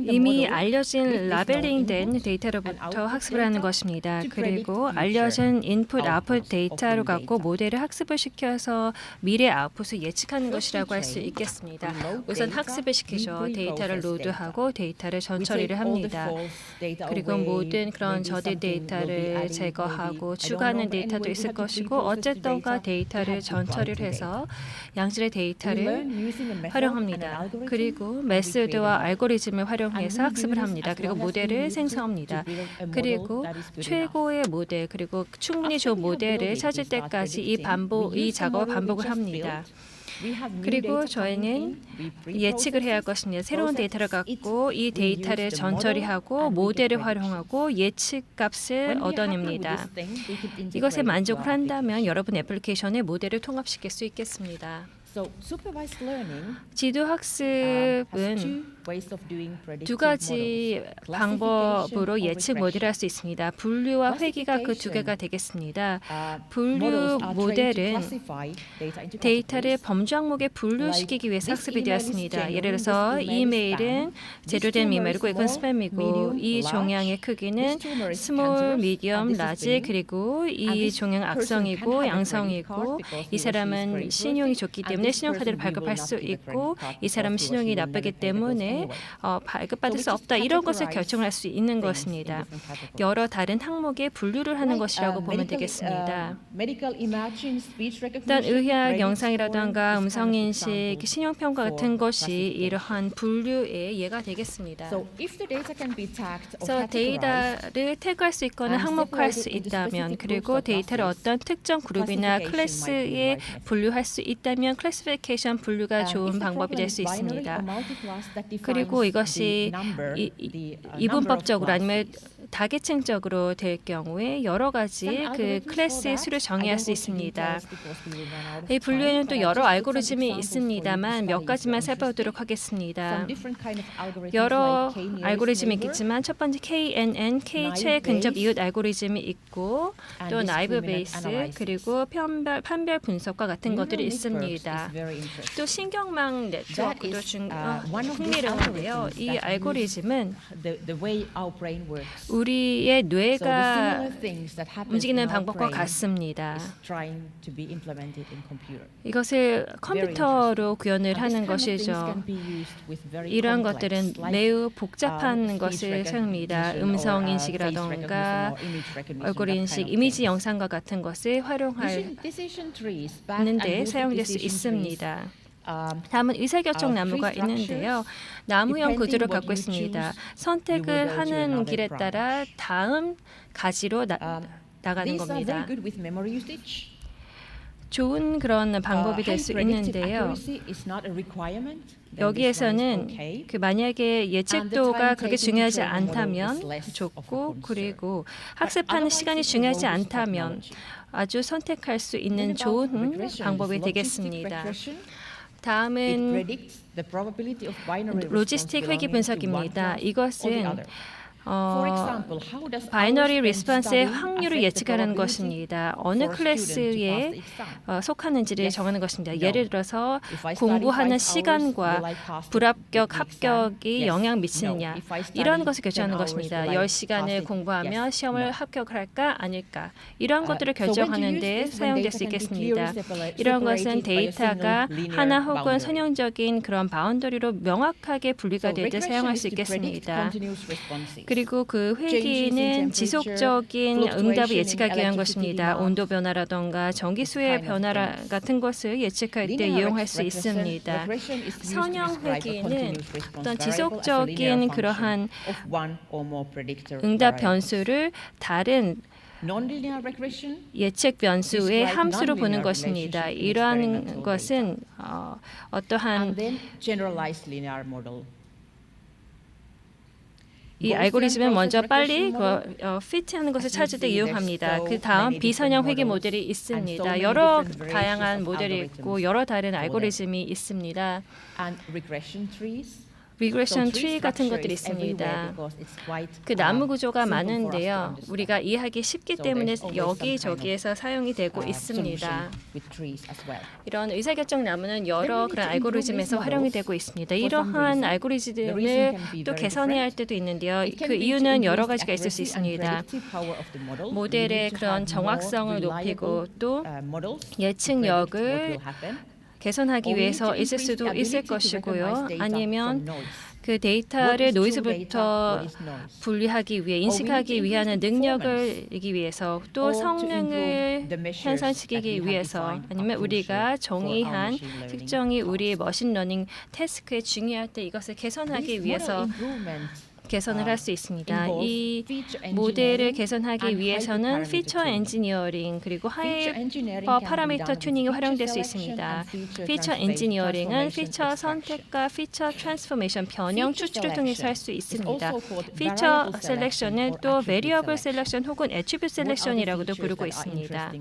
이미 알려진 라벨링된 데이터로부터 학습을 하는 것입니다. 그리고 알려진 인풋, 아웃풋 데이터로 갖고 모델을 학습을 시켜서 미래 아웃풋을 예측하는 것이라고 할 수 있겠습니다. 우선 학습을 시키죠. 데이터를 로드하고 데이터를 전처리를 합니다. 그리고 모든 그런 저대 데이터를 제거하고 추가하는 데이터도 있을 것이고 어쨌든가 데이터를 전처리를 해서 양질의 데이터를 활용합니다. 그리고 메소드와 알고리즘을 활용해서 학습을 합니다. 그리고 모델을 생성합니다. 그리고 최고의 모델 그리고 충분히 좋은 모델을 찾을 때까지 이 작업을 반복을 합니다. 그리고 저희는 예측을 해야 할 것입니다. 새로운 데이터를 갖고 이 데이터를 전처리하고 모델을 활용하고 예측값을 얻어냅니다. 이것에 만족을 한다면 여러분 애플리케이션에 모델을 통합시킬 수 있겠습니다. 지도 학습은 두 가지 방법으로 예측 모델을 할 수 있습니다. 분류와 회귀가 그 두 개가 되겠습니다. 분류 모델은 데이터를 범주 항목에 분류시키기 위해서 학습이 되었습니다. 예를 들어서 이메일은 제로된 이메일이고 이건 스팸이고 이 종양의 크기는 스몰, 미디엄, 라지 그리고 이 종양 악성이고 양성이고 이 사람은 신용이 좋기 때문에 신용카드를 발급할 수 있고 이 사람은 신용이 나쁘기 때문에 발급받을 수 없다. 이런 것을 결정할 수 있는 것입니다. 여러 다른 항목에 분류를 하는 것이라고 보면 되겠습니다. 일단 의학 영상이라든가 음성인식, 신용평가 같은 것이 이러한 분류의 예가 되겠습니다. 그래서 데이터를 태그할 수 있거나 항목화할 수 있다면 그리고 데이터를 어떤 특정 그룹이나 클래스에 분류할 수 있다면 클래시피케이션 분류가 좋은 방법이 될 수 있습니다. 그리고 이것이 이분법적으로 아니면 다계층적으로 될 경우에 여러 가지 그 클래스의 수를 정의할 수 있습니다. 이 분류에는 또 여러 알고리즘이 있습니다만 몇 가지만 살펴보도록 하겠습니다. 여러 알고리즘이 있겠지만 첫 번째 KNN, K-최 근접 이웃 알고리즘이 있고 또 나이브 베이스 그리고 판별 분석과 같은 것들이 있습니다. 또 신경망 네트워크도 흥미로운데요. 이 알고리즘은 우리의 뇌가 움직이는 방법과 같습니다. 이것을 컴퓨터로 구현을 하는 것이죠. 이러한 것들은 매우 복잡한 것을 사용합니다. 음성 인식이라던가 얼굴 인식, 이미지 영상과 같은 것을 활용하는 데 사용될 수 있습니다. 다음은 의사결정 나무가 있는데요. 나무형 구조를 갖고 있습니다. 선택을 하는 길에 따라 다음 가지로 나가는 겁니다. 좋은 그런 방법이 될 수 있는데요. 여기에서는 만약에 예측도가 그렇게 중요하지 않다면 좋고 그리고 학습하는 시간이 중요하지 않다면 아주 선택할 수 있는 좋은 방법이 되겠습니다. 다음은 로지스틱 회귀 분석입니다. 이것은 바이너리 리스폰스의 확률을 예측하는 것입니다. 어느 클래스에 속하는지를 정하는 것입니다. 예를 들어서 공부하는 시간과 불합격, 합격이 영향 미치느냐 이런 것을 결정하는 것입니다. 10시간을 공부하며 시험을 합격을 할까 아닐까 이런 것들을 결정하는 데 사용될 수 있겠습니다. 이런 것은 데이터가 하나 혹은 선형적인 그런 바운더리로 명확하게 분리가 될 때 사용할 수 있겠습니다. 그리고 그 회귀는 지속적인 응답을 예측하기 위한 것입니다. 온도 변화라던가 전기수의 변화 같은 것을 예측할 때 이용할 수 있습니다. 선형 회귀는 어떤 지속적인 그러한 응답 변수를 다른 예측 변수의 함수로 보는 것입니다. 이러한 것은 어떠한 이 알고리즘은 먼저 빨리 피트하는 것을 찾을 때 이용합니다. 그 다음 비선형 회계 모델이 있습니다. 여러 다양한 모델이 있고 여러 다른 알고리즘이 있습니다. 리그레션 트리 같은 것들이 있습니다. 그 나무 구조가 많은데요. 우리가 이해하기 쉽기 때문에 여기저기에서 사용이 되고 있습니다. 이런 의사결정 나무는 여러 그런 알고리즘에서 활용이 되고 있습니다. 이러한 알고리즘을 또 개선해야 할 때도 있는데요. 그 이유는 여러 가지가 있을 수 있습니다. 모델의 그런 정확성을 높이고 또 예측력을 개선하기 위해서 있을 수도 있을 것이고요. 아니면 그 데이터를 노이즈부터 분리하기 위해 인식하기 위한 능력을 이기 위해서 또 성능을 향상시키기 위해서 아니면 우리가 정의한 특정이 우리의 머신러닝 태스크에 중요할 때 이것을 개선하기 위해서 개선을 할 수 있습니다. 이 모델을 개선하기 위해서는 피처 엔지니어링 그리고 하이퍼 파라미터 튜닝이 활용될 수 있습니다. 피처 엔지니어링은 피처 선택과 피처 트랜스포메이션 변형 추출을 통해서 할 수 있습니다. 피처 셀렉션은 또 베리어블 셀렉션 혹은 애트리뷰트 셀렉션이라고도 부르고 있습니다.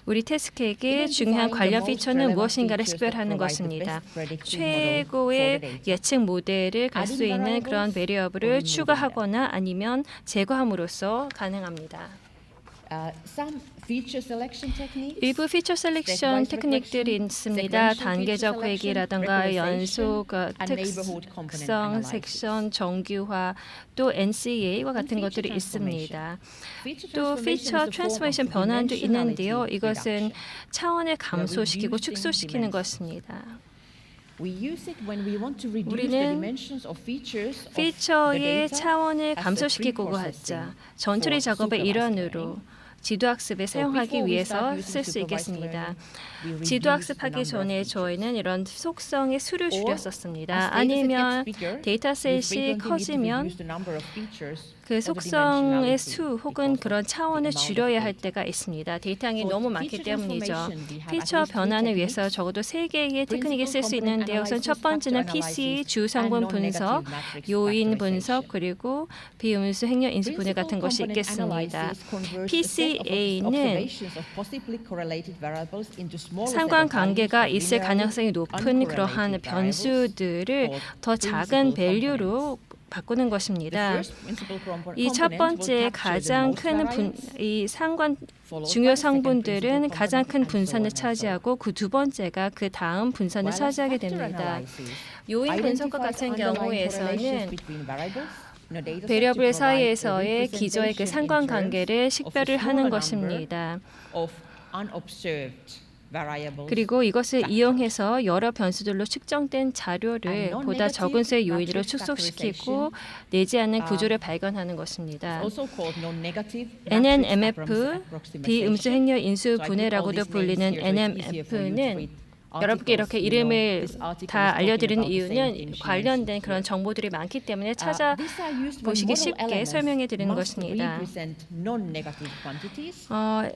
우리 태스크에게 중요한 관련 피처는 무엇인가를 식별하는 것입니다. 최고의 예측 모델을 갈 수 있는 그런 베리어블을 추가하거나 아니면 제거함으로써 가능합니다. 일부 피처 셀렉션 테크닉들이 있습니다. 단계적 회귀라든가 연속 특성 섹션 정규화 또 NCA와 같은 것들이 있습니다. 또 피처 트랜스포메이션 변환도 있는데요. 이것은 차원을 감소시키고 축소시키는 것입니다. 우리는 피처의 차원을 감소시키고자 하자 전처리 작업의 일환으로 지도학습에 사용하기 위해서 쓸 수 있겠습니다. 지도학습하기 전에 저희는 이런 속성의 수를 줄였었습니다. 아니면 데이터셋이 커지면 그 속성의 수 혹은 그런 차원을 줄여야 할 때가 있습니다. 데이터량이 너무 많기 때문이죠. 피처 변환을 위해서 적어도 3개의 테크닉이 쓸 수 있는데 우선 첫 번째는 PC, 주성분 분석, 요인 분석, 그리고 비음수 행렬 인수 분해 같은 것이 있겠습니다. PCA는 상관관계가 있을 가능성이 높은 그러한 변수들을 더 작은 밸류로 바꾸는 것입니다. 이 첫 번째 가장 큰 중요 성분들은 가장 큰 분산을 차지하고 그 두 번째가 그 다음 분산을 차지하게 됩니다. 요인 분석과 같은 경우에서는 베리어블 사이에서의 기저의 그 상관관계를 식별을 하는 것입니다. 그리고 이것을 이용해서 여러 변수들로 측정된 자료를 보다 적은 수의 요인으로 축소시키고 내지 않는 구조를 발견하는 것입니다. NNMF, 비음수 행렬 인수 분해라고도 불리는 NMF는 여러분께 이렇게 이름을 다 알려드리는 이유는 관련된 그런 정보들이 많기 때문에 찾아보시기 쉽게 설명해 드리는 것입니다.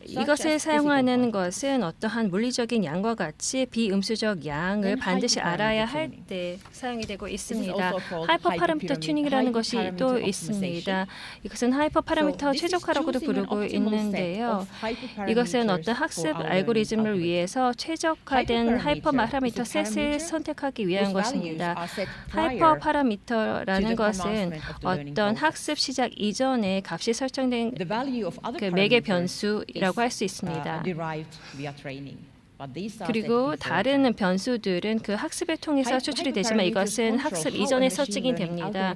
이것을 사용하는 것은 어떠한 물리적인 양과 같이 비음수적 양을 반드시 알아야 할 때 사용이 되고 있습니다. 하이퍼 파라미터 튜닝이라는 것이 또 있습니다. 이것은 하이퍼 파라미터 최적화라고도 부르고 있는데요. 이것은 어떤 학습 알고리즘을 위해서 최적화된 하이퍼 파라미터 셋을 선택하기 위한 것입니다. 하이퍼 파라미터라는 것은 어떤 학습 시작 이전에 값이 설정된 그 매개 변수라고 할 수 있습니다. 그리고 다른 변수들은 그 학습을 통해서 추출이 되지만 이것은 학습 이전에 설정이 됩니다.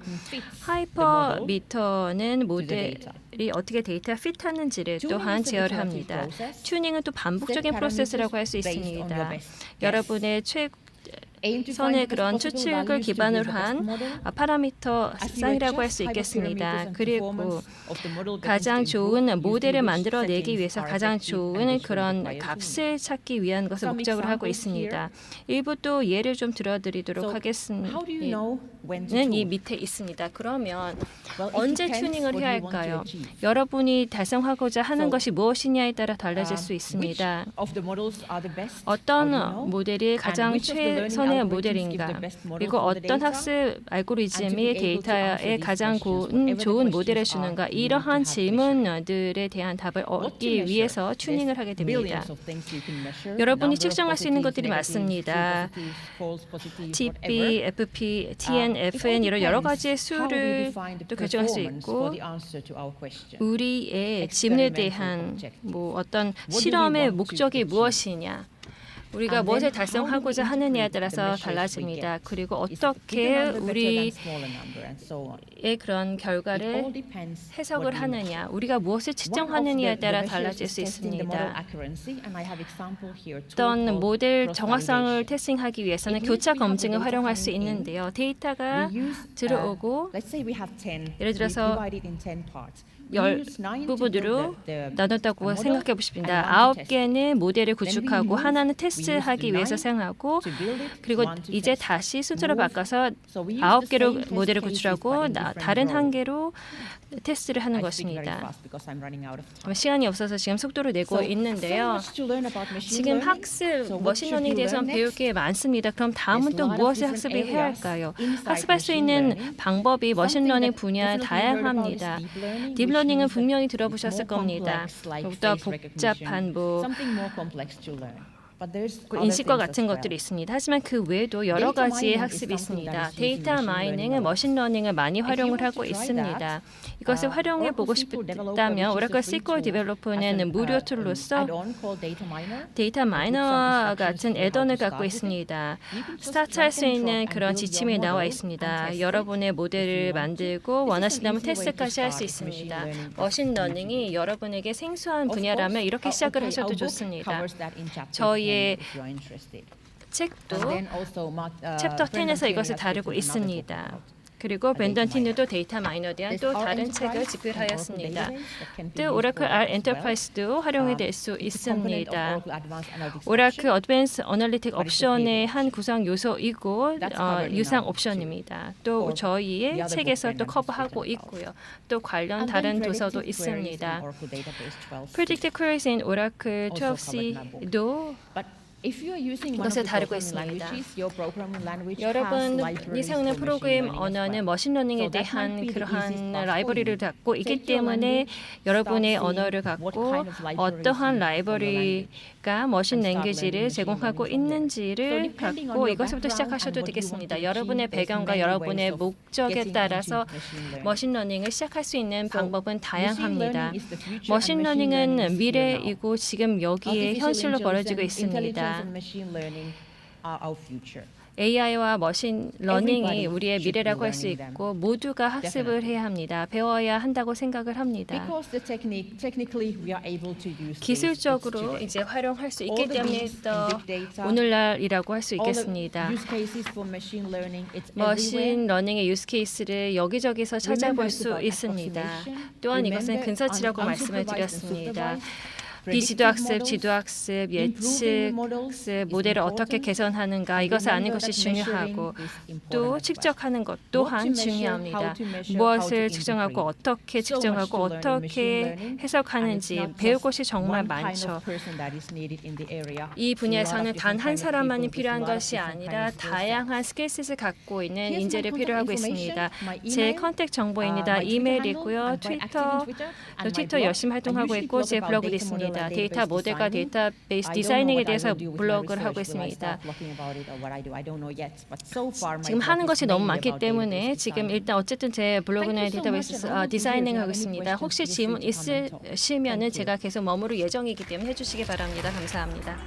하이퍼미터는 모델이 어떻게 데이터에 핏하는지를 또한 제어를 합니다. 튜닝은 또 반복적인 프로세스라고 할 수 있습니다. 여러분의 선의 그런 추측을 기반으로 한 파라미터 쌍이라고 할 수 있겠습니다. 그리고 가장 좋은 모델을 만들어내기 위해서 가장 좋은 그런 값을 찾기 위한 것을 목적으로 하고 있습니다. 일부 또 예를 좀 들어드리도록 하겠습니다. 이 밑에 있습니다. 그러면 언제 튜닝을 해야 할까요? 여러분이 달성하고자 하는 것이 무엇이냐에 따라 달라질 수 있습니다. 어떤 모델이 가장 최선의 모델인가, 그리고 어떤 학습 알고리즘이 데이터에 가장 좋은 모델을 주는가, 이러한 질문들에 대한 답을 얻기 위해서 튜닝을 하게 됩니다. 여러분이 측정할 수 있는 것들이 많습니다. TP, FP, TN, FN 이런 여러 가지의 수를 또 결정할 수 있고, 우리의 질문에 대한 어떤 실험의 목적이 무엇이냐, 우리가 무엇을 달성하고자 하느냐에 따라서 달라집니다. 그리고 어떻게 우리의 그런 결과를 해석을 하느냐, 우리가 무엇을 측정하느냐에 따라 달라질 수 있습니다. 어떤 모델 정확성을 테스팅하기 위해서는 교차 검증을 활용할 수 있는데요. 데이터가 들어오고 예를 들어서 10부분으로 나눴다고 생각해 보십니다. 9개는 모델을 구축하고 하나는 테스트하기 위해서 사용하고, 그리고 이제 다시 순서를 바꿔서 9개로 모델을 구축하고 다른 1개로 테스트를 하는 것입니다. 시간이 없어서 지금 속도를 내고 있는데요. 지금 학습, 머신러닝에 대해서는 배울 게 많습니다. 그럼 다음은 또 무엇을 학습해야 할까요? 학습할 수 있는 방법이 머신러닝 분야에 다양합니다. 딥러닝은 분명히 들어보셨을 겁니다. 더욱더 복잡한 인식과 같은 것들이 있습니다. 하지만 그 외에도 여러 가지의 학습이 있습니다. 데이터 마이닝은 머신러닝을 많이 활용을 하고 있습니다. 이것을 활용해 보고 싶다면 오라클 SQL 디벨로퍼는 무료 툴로서 데이터 마이너와 같은 애던을 갖고 있습니다. 스타트할 수 있는 그런 지침이 나와 있습니다. 여러분의 모델을 만들고 원하신다면 테스트까지 할 수 있습니다. 머신러닝이 여러분에게 생소한 분야라면 이렇게 시작을 하셔도 좋습니다. 저희의 책도 챕터 10에서 이것을 다루고 있습니다. 그리고 벤던 티누도 데이터 마이너에 대한 또 다른 책을 집필하였습니다. 또 오라클 R 엔터프라이즈도 활용이 될 수 있습니다. 오라클 어드밴스 어널리틱 옵션의 한 구성 요소이고 유상 옵션입니다. 또 저희의 책에서 또 커버하고 있고요. 또 관련 다른 도서도 있습니다. Predictive Queries in Oracle 12c도 이것을 다루고 있습니다. 여러분이 사용하는 프로그램 언어는 머신러닝에 대한 그러한 라이브러리를 갖고 있기 때문에 여러분의 언어를 갖고 어떠한 라이브러리가 머신 랭귀지를 제공하고 있는지를 갖고 이것부터 시작하셔도 되겠습니다. 여러분의 배경과 여러분의 목적에 따라서 머신러닝을 시작할 수 있는 방법은 다양합니다. 머신러닝은 미래이고 지금 여기에 현실로 벌어지고 있습니다. AI와 머신 러닝이 우리의 미래라고 할 수 있고 모두가 학습을 해야 합니다. 배워야 한다고 생각을 합니다. 기술적으로 이제 활용할 수 있기 때문에 더 오늘날이라고 할 수 있겠습니다. 머신 러닝의 유스 케이스를 여기저기서 찾아볼 수 있습니다. 또한 이것은 근사치라고 말씀을 드렸습니다. 비지도학습, 지도학습, 예측, 학습, 모델을 어떻게 개선하는가 이것을 아는 것이 중요하고 또 측정하는 것 또한 중요합니다. 무엇을 측정하고 어떻게 측정하고 어떻게 해석하는지 배울 것이 정말 많죠. 이 분야에서는 단 한 사람만이 필요한 것이 아니라 다양한 스킬셋을 갖고 있는 인재를 필요하고 있습니다. 제 컨택 정보입니다. 이메일이고요. 트위터 열심히 활동하고 있고 제 블로그도 있습니다. 데이터 모델과 데이터베이스 디자이닝에 대해서 블로그를 하고 있습니다. 지금 하는 것이 너무 많기 때문에 지금 일단 어쨌든 제 블로그나 데이터베이스 디자이닝을 하고 있습니다. 혹시 질문 있으시면 제가 계속 머무를 예정이기 때문에 해주시기 바랍니다. 감사합니다.